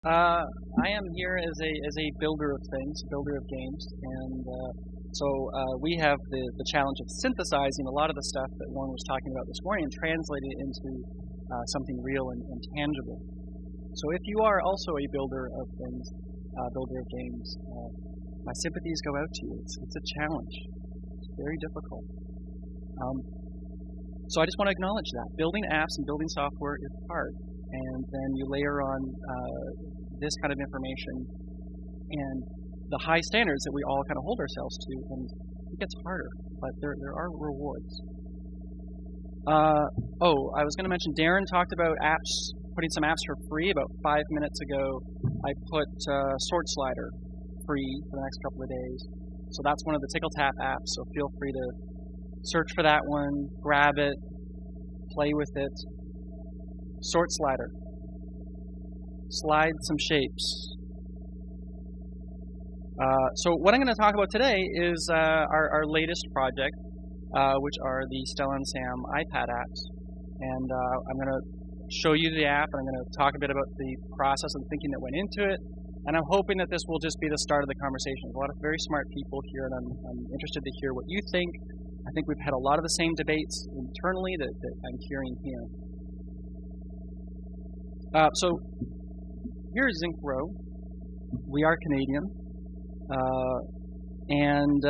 I am here as a builder of things, builder of games, and so we have the challenge of synthesizing a lot of the stuff that Warren was talking about this morning and translating it into something real and tangible. So if you are also a builder of things, builder of games, my sympathies go out to you. It's a challenge. It's very difficult. So I just want to acknowledge that. Building apps and building software is hard. And then you layer on this kind of information and the high standards that we all kind of hold ourselves to, and it gets harder, but there are rewards. I was going to mention Darren talked about apps, putting some apps for free. About 5 minutes ago, I put Sword Slider free for the next couple of days. So that's one of the Tickle Tap apps, so feel free to search for that one, grab it, play with it. Sword Slider. Slide some shapes. So what I'm going to talk about today is our latest project, which are the Stella and Sam iPad apps. And I'm going to show you the app, and I'm going to talk a bit about the process and thinking that went into it. And I'm hoping that this will just be the start of the conversation. There's a lot of very smart people here, and I'm interested to hear what you think. I think we've had a lot of the same debates internally that I'm hearing here. So here's zinc Roe. We are Canadian, and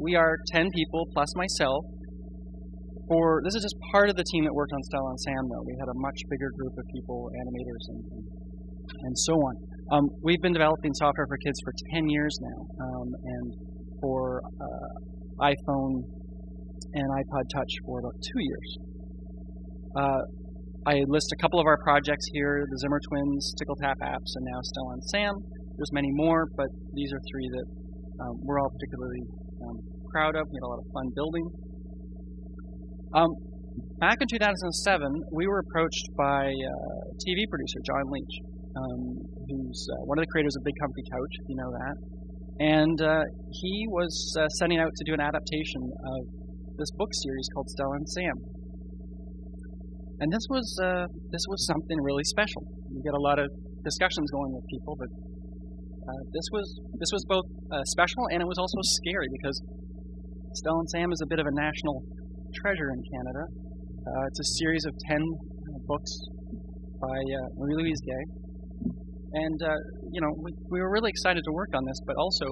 we are 10 people plus myself. This is just part of the team that worked on Stella and Sam, though. We had a much bigger group of people, animators and so on. We've been developing software for kids for 10 years now, and for iPhone and iPod Touch for about 2 years. I list a couple of our projects here, the Zimmer Twins, Tickle Tap apps, and now Stella and Sam. There's many more, but these are three that we're all particularly proud of. We had a lot of fun building. Back in 2007, we were approached by TV producer John Leach, who's one of the creators of Big Comfy Couch, if you know that. And he was setting out to do an adaptation of this book series called Stella and Sam. And this was something really special. We get a lot of discussions going with people, but this was both special, and it was also scary because Stella and Sam is a bit of a national treasure in Canada. It's a series of 10 books by Marie-Louise Gay, and we were really excited to work on this, but also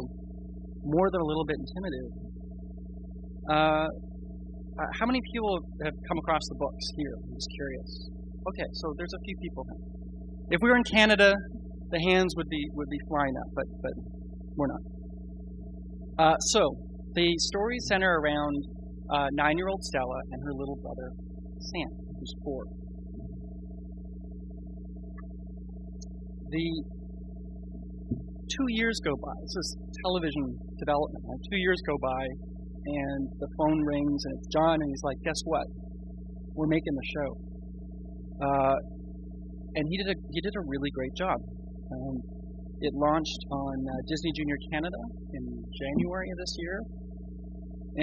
more than a little bit intimidated. How many people have come across the books here? I'm just curious. Okay, so there's a few people here. If we were in Canada, the hands would be flying up, but we're not. So the stories center around 9-year-old Stella and her little brother Sam, who's 4. The 2 years go by. This is television development. 2 years go by, and the phone rings, and it's John, and he's like, "Guess what? We're making the show." And he did a really great job. It launched on Disney Junior Canada in January of this year,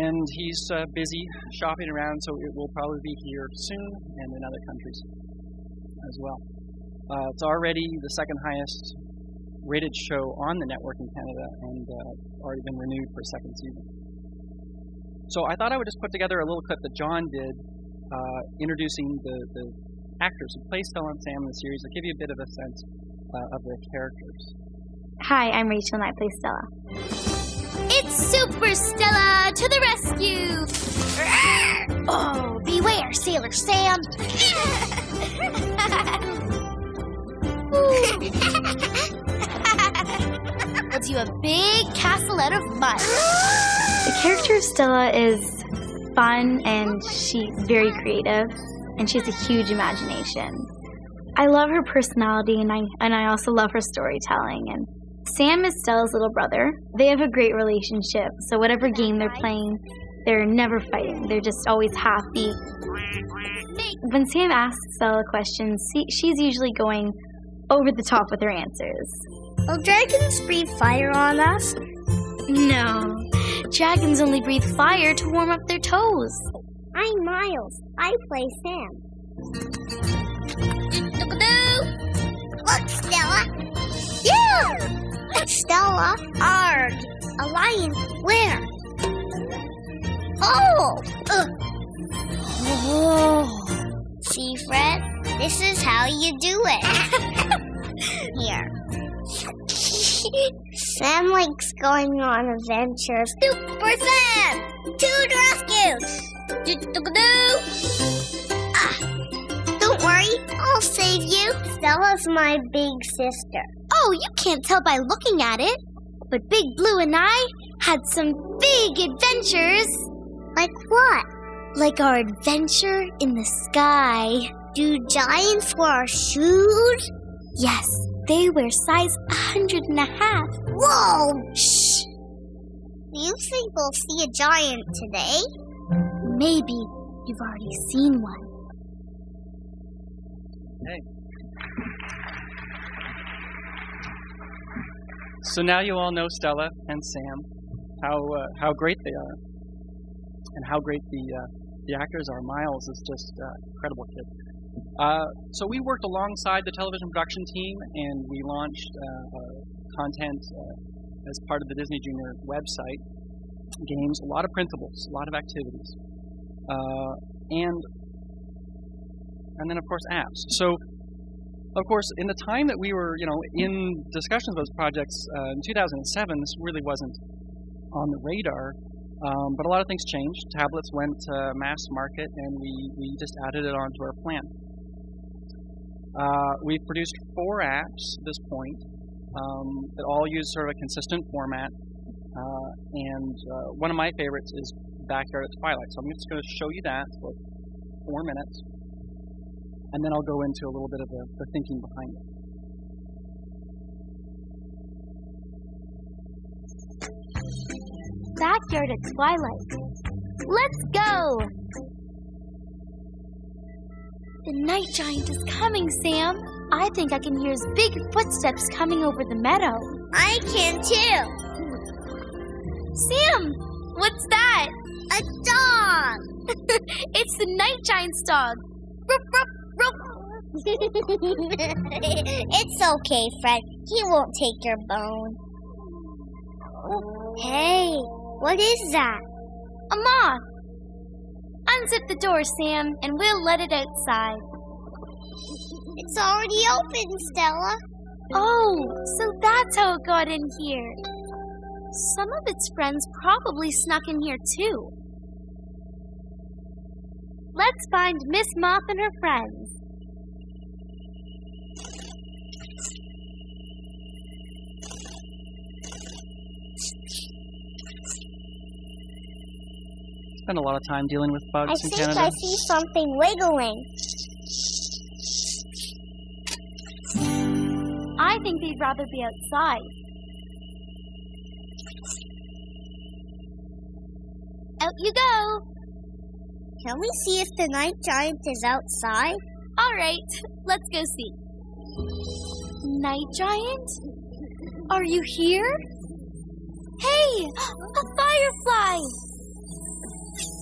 and he's busy shopping around, so it will probably be here soon and in other countries as well. It's already the second highest rated show on the network in Canada, and already been renewed for a second season. So I thought I would just put together a little clip that John did, introducing the actors who play Stella and Sam in the series, to give you a bit of a sense of their characters. Hi, I'm Rachel and I play Stella. It's Super Stella to the rescue! Oh, beware, Sailor Sam! Build you a big castle out of mud. The character of Stella is fun, and she's very creative, and she has a huge imagination. I love her personality, and I also love her storytelling. And Sam is Stella's little brother. They have a great relationship, so whatever game they're playing, they're never fighting. They're just always happy. When Sam asks Stella questions, she's usually going over the top with her answers. Will dragons breathe fire on us? No. Dragons only breathe fire to warm up their toes. I'm Miles. I play Sam. Look, Stella. Stella, arg, a lion, where? Oh! See, Fred, this is how you do it. Here. Sam likes going on adventures. Super Sam! To the rescue! Don't worry, I'll save you. Stella's my big sister. Oh, you can't tell by looking at it. But Big Blue and I had some big adventures. Like what? Like our adventure in the sky. Do giants wear shoes? Yes, they wear size 100.5. Whoa! Shh! Do you think we'll see a giant today? Maybe. You've already seen one. Hey. So now you all know Stella and Sam, how great they are, and how great the actors are. Miles is just incredible kid. So we worked alongside the television production team, and we launched content as part of the Disney Junior website, games, a lot of printables, a lot of activities, and then of course apps. So of course, in the time that we were, in discussions of those projects in 2007, this really wasn't on the radar. But a lot of things changed. Tablets went mass market, and we just added it onto our plan. We've produced 4 apps at this point that all use sort of a consistent format. And one of my favorites is Backyard at Twilight. So I'm just going to show you that for 4 minutes. And then I'll go into a little bit of the thinking behind it. Backyard at Twilight. Let's go! The night giant is coming, Sam. I think I can hear his big footsteps coming over the meadow. I can too. Sam, what's that? A dog. It's the night giant's dog. Ruff, ruff, ruff. It's okay, Fred. He won't take your bone. Hey, what is that? A moth. Unzip the door, Sam, and we'll let it outside. It's already open, Stella. Oh, so that's how it got in here. Some of its friends probably snuck in here too. Let's find Miss Moth and her friends. Spend a lot of time dealing with bugs in Canada. I see something wiggling. I think they'd rather be outside. Out you go. Can we see if the night giant is outside? All right, let's go see. Night giant? Are you here? Hey, a firefly!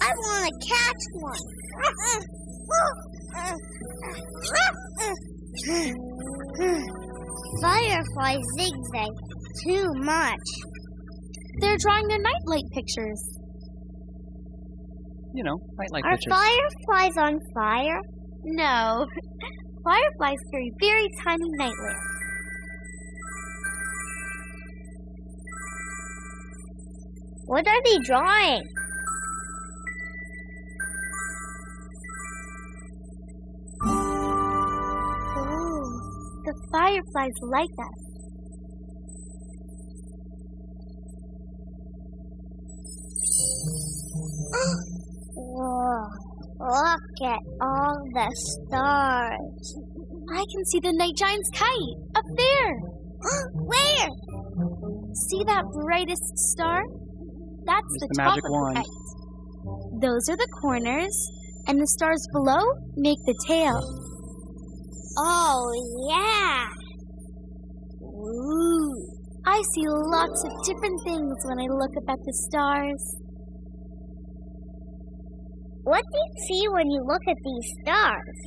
I want to catch one. Fireflies zigzag too much. They're drawing their nightlight pictures. Nightlight Are pictures. fireflies on fire? No. Fireflies carry very tiny night lamps. What are they drawing? Oh, the fireflies like us. Whoa, look at all the stars. I can see the night giant's kite up there. Where? See that brightest star? That's It's the the top magic of wand. the kite. Those are the corners, and the stars below make the tail. Oh, yeah. Ooh. I see lots of different things when I look up at the stars. What do you see when you look at these stars?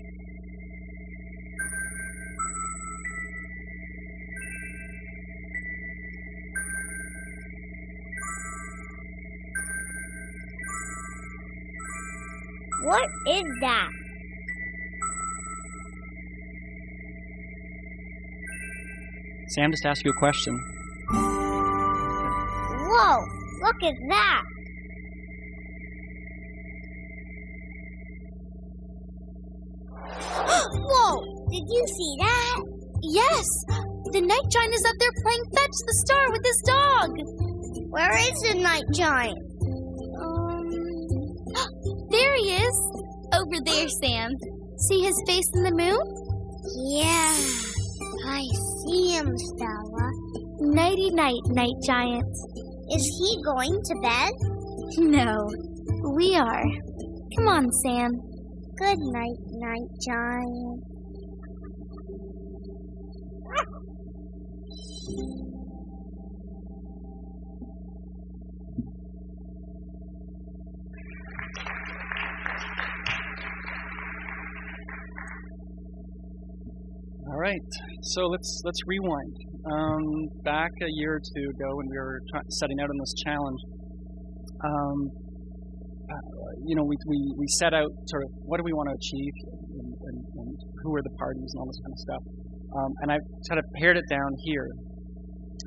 What is that? Sam just asked you a question. Whoa, look at that. Whoa, did you see that? Yes! The night giant is up there playing fetch the star with his dog. Where is the night giant? There he is. Over there, Sam. See his face in the moon? Yeah, I see him, Stella. Nighty-night, night giant. Is he going to bed? No, we are. Come on, Sam. Good night, night giant. All right, so let's rewind. Back a year or two ago, when we were setting out on this challenge, we set out sort of what do we want to achieve, and who are the parties, and all this kind of stuff. And I sort of pared it down here.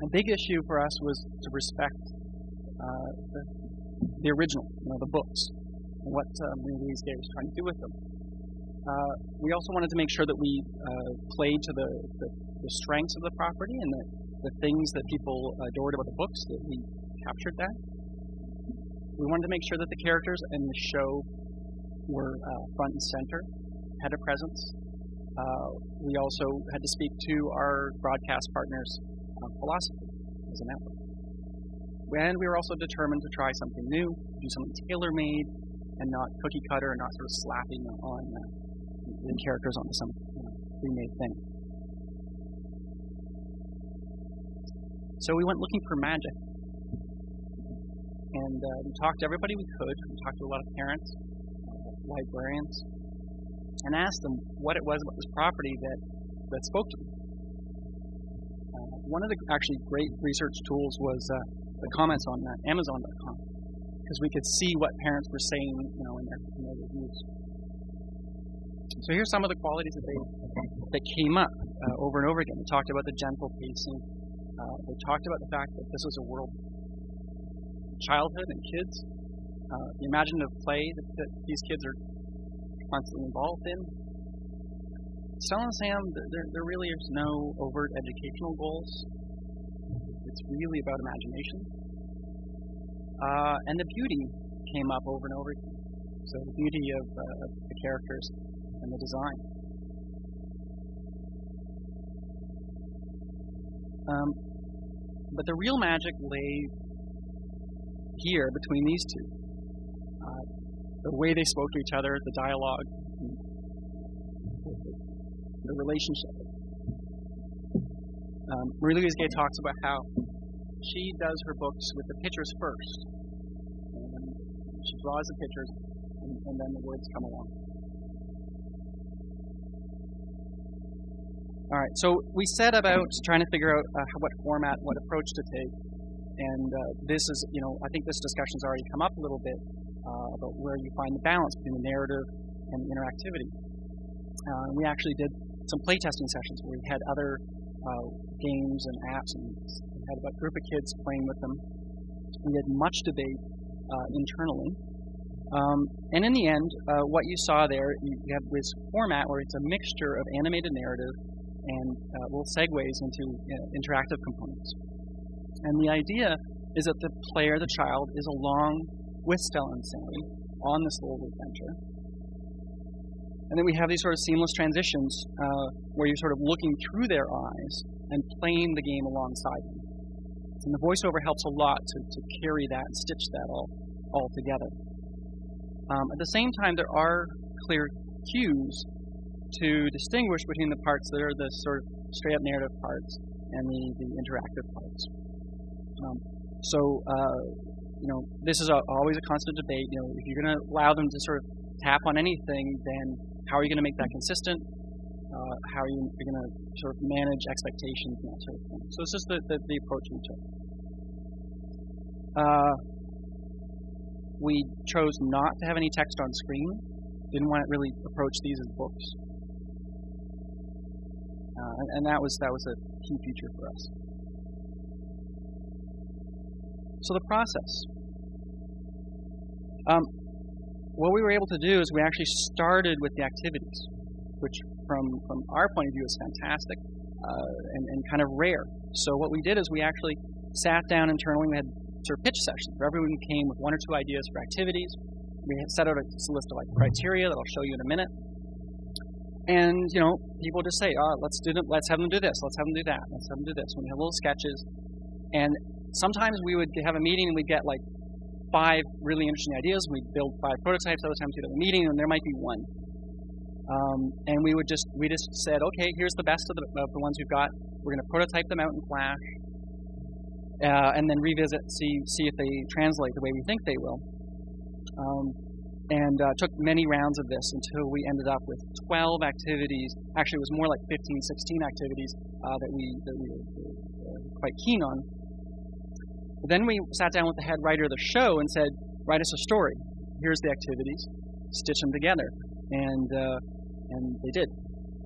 A big issue for us was to respect the original, the books, and what Louise Gay was trying to do with them. We also wanted to make sure that we played to the strengths of the property and the things that people adored about the books, that we captured that. We wanted to make sure that the characters in the show were front and center, had a presence. We also had to speak to our broadcast partners' philosophy as a network. And we were also determined to try something new, do something tailor-made, and not cookie-cutter, and not sort of slapping on the characters onto some pre-made thing. So we went looking for magic. And we talked to everybody we could. We talked to a lot of parents, librarians, and asked them what it was about this property that spoke to them. One of the actually great research tools was the comments on Amazon.com, because we could see what parents were saying, in their reviews. So here's some of the qualities that came up over and over again. They talked about the gentle pacing. They talked about the fact that this was a world of childhood and kids, the imaginative play that these kids are constantly involved in. Stella and Sam, there really is no overt educational goals. It's really about imagination. And the beauty came up over and over again. So the beauty of the characters and the design. But the real magic lay here between these two. The way they spoke to each other, the dialogue, the relationship. Marie-Louise Gay talks about how she does her books with the pictures first. And she draws the pictures, and then the words come along. All right, so we set about trying to figure out what format, what approach to take. And this is, I think this discussion's already come up a little bit about where you find the balance between the narrative and the interactivity. We actually did some playtesting sessions where we had other games and apps, and we had a group of kids playing with them. We had much debate internally. And in the end, what you saw there, you have this format where it's a mixture of animated narrative and little segues into interactive components. And the idea is that the player, the child, is along with Stella and Sam on this little adventure. And then we have these sort of seamless transitions where you're sort of looking through their eyes and playing the game alongside them. And the voiceover helps a lot to carry that and stitch that all together. At the same time, there are clear cues to distinguish between the parts that are the sort of straight-up narrative parts and the interactive parts. This is always a constant debate. If you're going to allow them to sort of tap on anything, then how are you going to make that consistent? How are you going to sort of manage expectations and that sort of thing? So it's just the approach we took. We chose not to have any text on screen. Didn't want to really approach these as books. And that was a key feature for us. So the process. What we were able to do is we actually started with the activities, which from our point of view is fantastic and kind of rare. So what we did is we actually sat down internally. We had sort of pitch sessions where everyone came with one or two ideas for activities. We had set out a list of criteria that I'll show you in a minute. And, people just say, let's have them do this, let's have them do that, let's have them do this. And we have little sketches. And sometimes we would have a meeting and we'd get 5 really interesting ideas. We'd build 5 prototypes. Other times we'd have a meeting and there might be one. And we just said, okay, here's the best of the ones we've got. We're going to prototype them out in Flash. And then revisit, see if they translate the way we think they will. And took many rounds of this until we ended up with 12 activities. Actually, it was more like 15, 16 activities that we were quite keen on. But then we sat down with the head writer of the show and said, write us a story. Here's the activities. Stitch them together. And they did.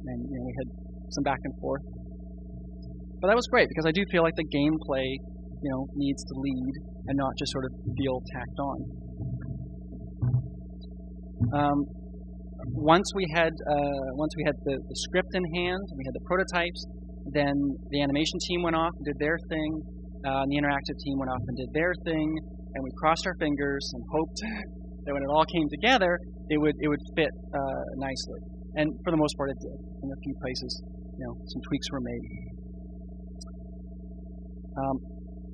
And we had some back and forth. But that was great because I do feel like the gameplay, needs to lead and not just sort of feel tacked on. Once we had the script in hand, we had the prototypes, then the animation team went off and did their thing, and the interactive team went off and did their thing, and we crossed our fingers and hoped that when it all came together, it would fit nicely. And for the most part, it did. In a few places, some tweaks were made.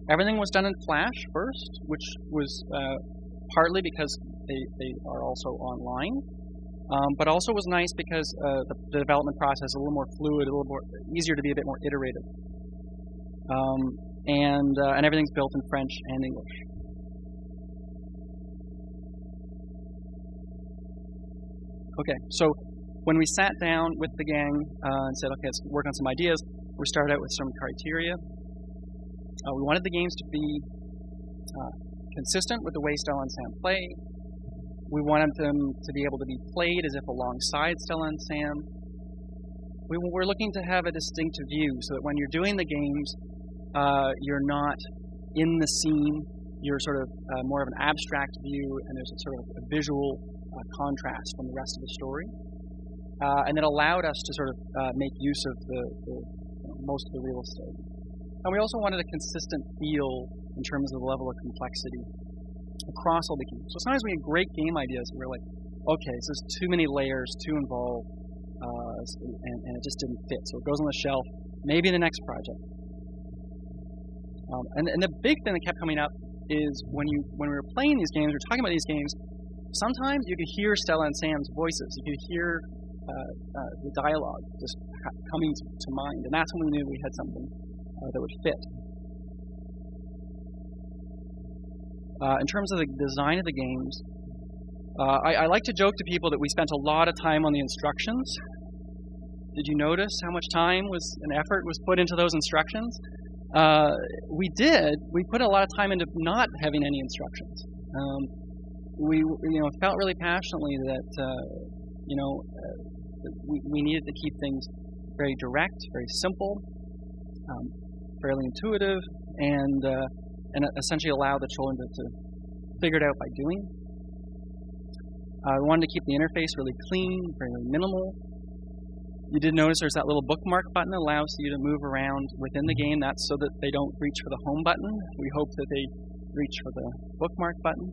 Everything was done in Flash first, which was partly because they are also online, but also was nice because the development process is a little more fluid, a little more easier to be a bit more iterative, and everything's built in French and English. Okay, so when we sat down with the gang and said, okay, let's work on some ideas, we started out with some criteria. We wanted the games to be consistent with the way Stella and Sam play. We wanted them to be able to be played as if alongside Stella and Sam. We were looking to have a distinctive view so that when you're doing the games, you're not in the scene. You're sort of more of an abstract view, and there's a sort of a visual contrast from the rest of the story. And it allowed us to sort of make use of the most of the real estate. And we also wanted a consistent feel in terms of the level of complexity across all the games. So sometimes we had great game ideas and we were like, okay, this is too many layers, too involved, and it just didn't fit. So it goes on the shelf, maybe in the next project. And the big thing that kept coming up is when we were playing these games, we were talking about these games, sometimes you could hear Stella and Sam's voices. You could hear the dialogue just coming to mind. And that's when we knew we had something that would fit. In terms of the design of the games, I like to joke to people that we spent a lot of time on the instructions. Did you notice how much time and effort was put into those instructions? We did. We put a lot of time into not having any instructions. We felt really passionately that we needed to keep things very direct, very simple, fairly intuitive, and essentially allow the children to figure it out by doing. We wanted to keep the interface really clean, very minimal. You did notice there's that little bookmark button that allows you to move around within the game. That's so that they don't reach for the home button. We hope that they reach for the bookmark button.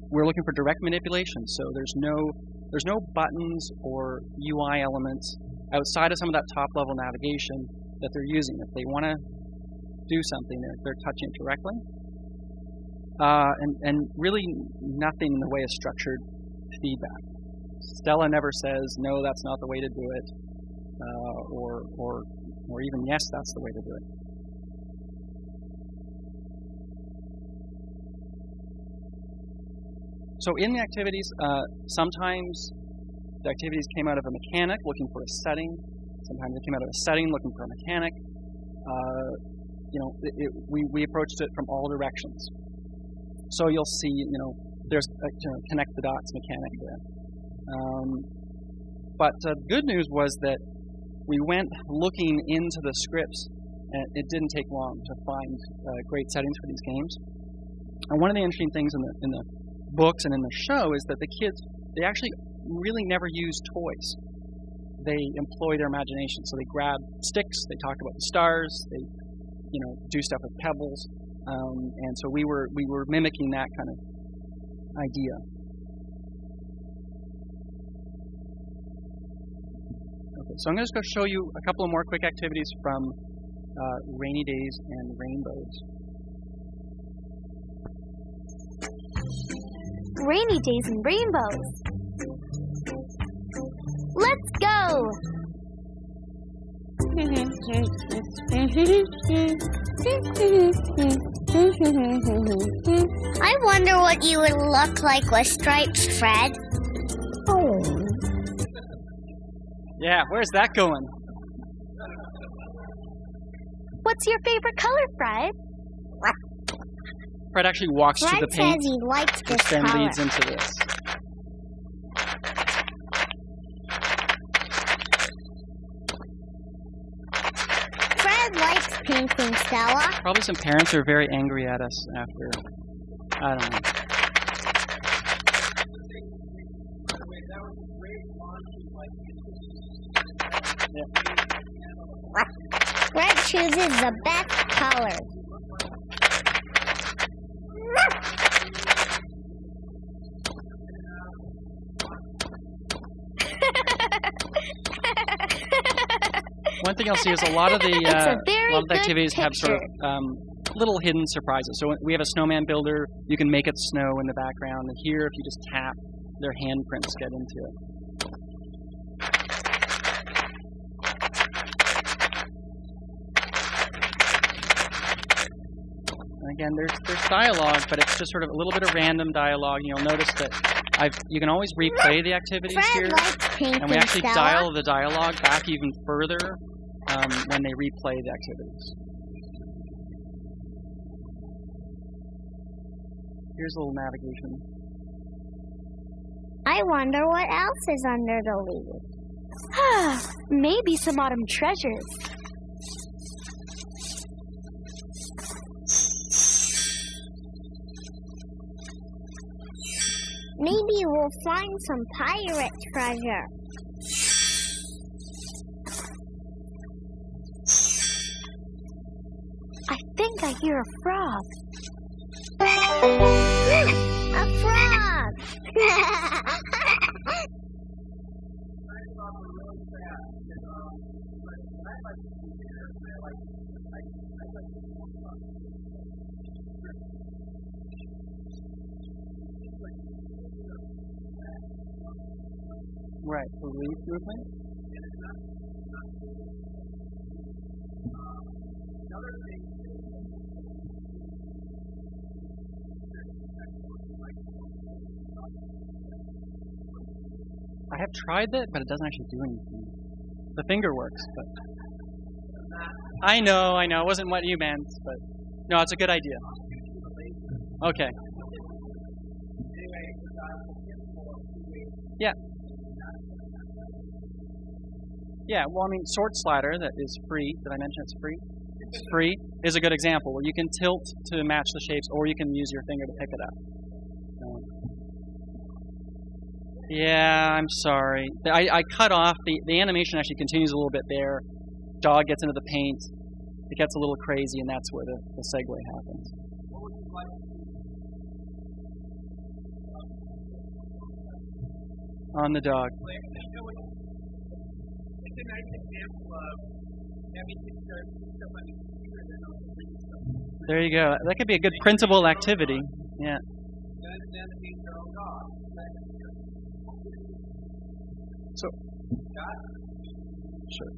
We're looking for direct manipulation, so there's no buttons or UI elements outside of some of that top-level navigation that they're using. If they want to do something, they're touching it directly. And really nothing in the way of structured feedback. Stella never says, no, that's not the way to do it, or even, yes, that's the way to do it. So in the activities, sometimes the activities came out of a mechanic looking for a setting. Sometimes they came out of a setting looking for a mechanic. We approached it from all directions. So you'll see, there's a connect the dots mechanic there. But the good news was that we went looking into the scripts, and it didn't take long to find great settings for these games. And one of the interesting things in the books and in the show is that the kids, they actually really never use toys. They employ their imagination. So they grab sticks, they talk about the stars, they do stuff with pebbles, and so we were mimicking that kind of idea. Okay, so I'm going to just go show you a couple of more quick activities from Rainy Days and Rainbows. Rainy Days and Rainbows. Let's go! I wonder what you would look like with stripes, Fred. Oh. Yeah, where's that going? What's your favorite color, Fred? Fred actually walks to the Fred paint, says he likes this which then color. leads into this. Fred likes painting, Stella. Probably some parents are very angry at us after, I don't know. Fred chooses the best colors. One thing you'll see is a lot of the activities have sort of little hidden surprises. So we have a snowman builder. You can make it snow in the background. And here, if you just tap, their handprints get into it. And again, there's dialogue, but it's just sort of a little bit of random dialogue. You'll notice that you can always replay the activities Fred here, likes painting, and we actually Stella. dial the dialogue back even further when they replay the activities. Here's a little navigation. I wonder what else is under the leaves. Maybe some autumn treasures. Maybe we'll find some pirate treasure. I think I hear a frog. A frog! Right, for leaf movement. I have tried that, but it doesn't actually do anything. The finger works, but I know, it wasn't what you meant, but no, it's a good idea. Okay. Yeah. Yeah, well, I mean, Sword Slider, that is free. Did I mention it's free? It's free is a good example where you can tilt to match the shapes, or you can use your finger to pick it up. Yeah, I'm sorry. I cut off, the animation actually continues a little bit there. Dog gets into the paint. It gets a little crazy, and that's where the segue happens. On the dog. There you go. That could be a good printable activity. Yeah. So, sure.